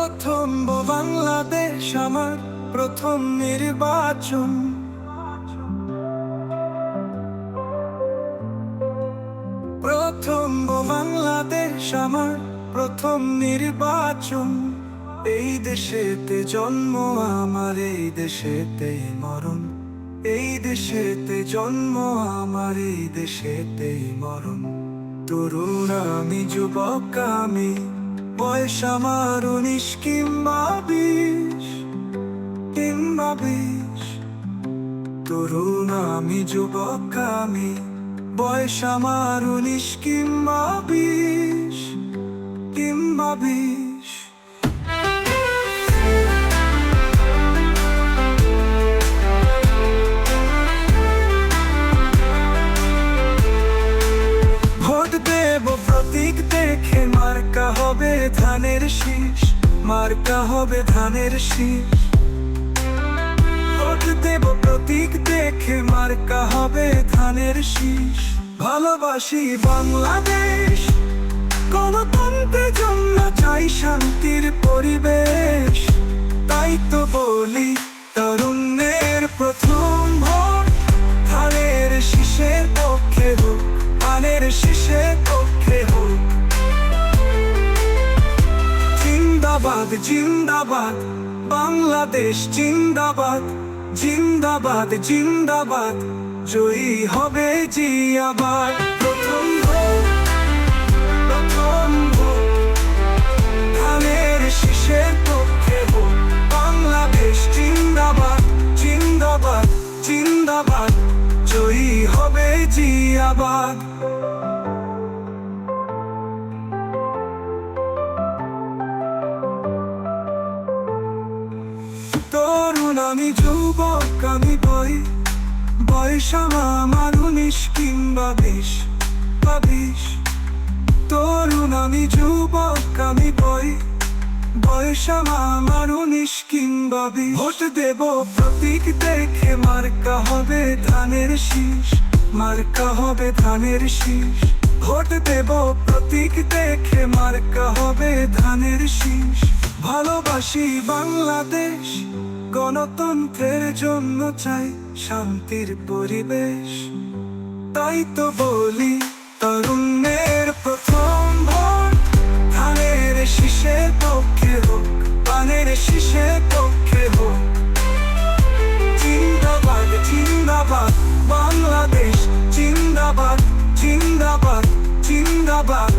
প্রথম বাংলাদেশ আমার প্রথম নির্বাচন। প্রথম বাংলাদেশ আমার প্রথম নির্বাচন। এই দেশেতে জন্ম আমার, এই দেশেতেই মরণ। এই দেশেতে জন্ম আমার, এই দেশেতেই মরণ। তরুণ আমি, যুবক আমি, বয়স আমার 19 কিংবা 20। তরুণ আমি, যুবক আমি, বয়স আমার 19 কিংবা 20। ভোট দেব প্রতীক দেখে, মার্কা হবে ধানের শীষ, মার্কা হবে ধানের শীষ। ভোট দেব প্রতীক দেখে, মার্কা হবে ধানের শীষ। ভালোবাসি বাংলাদেশ, গণতন্ত্রের জন্য চাই শান্তির পরিবেশ। তাই তো বলি তরুণের প্রথম ভোট ধানের শীষের পক্ষে হোক, ধানের শীষের পক্ষে হোক। জিন্দাবাদ জিন্দাবাদ বাংলাদেশ, জিন্দাবাদ জিন্দাবাদ জিন্দাবাদ, জয়ী হবে জিয়াবাদ। প্রথম ভোট, প্রথম ভোট ধানের শীষের পক্ষে হোক। বাংলাদেশ জিন্দাবাদ জিন্দাবাদ জিন্দাবাদ, জয়ী হবে জিয়াবাদ। তরুণ আমি, যুবক আমি, বয়স আমার 19 কিংবা 20। তরুণ আমি, যুবক আমি, বয়স আমার 19 কিংবা 20। ভোট দেব প্রতীক দেখে, মার্কা হবে ধানের শীষ, মার্কা হবে ধানের শীষ। ভোট দেব প্রতীক দেখে, মার্কা হবে ধানের শীষ। ভালোবাসি বাংলাদেশ, গণতন্ত্রের জন্য চাই শান্তির পরিবেশ। তাই তো বলি তরুণের প্রথম ভোট ধানের শীষের পক্ষে হোক, ধানের শীষের পক্ষে হোক। জিন্দাবাদ জিন্দাবাদ বাংলাদেশ, জিন্দাবাদ জিন্দাবাদ জিন্দাবাদ,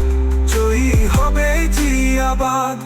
জয়ী হবে জিয়াবাদ।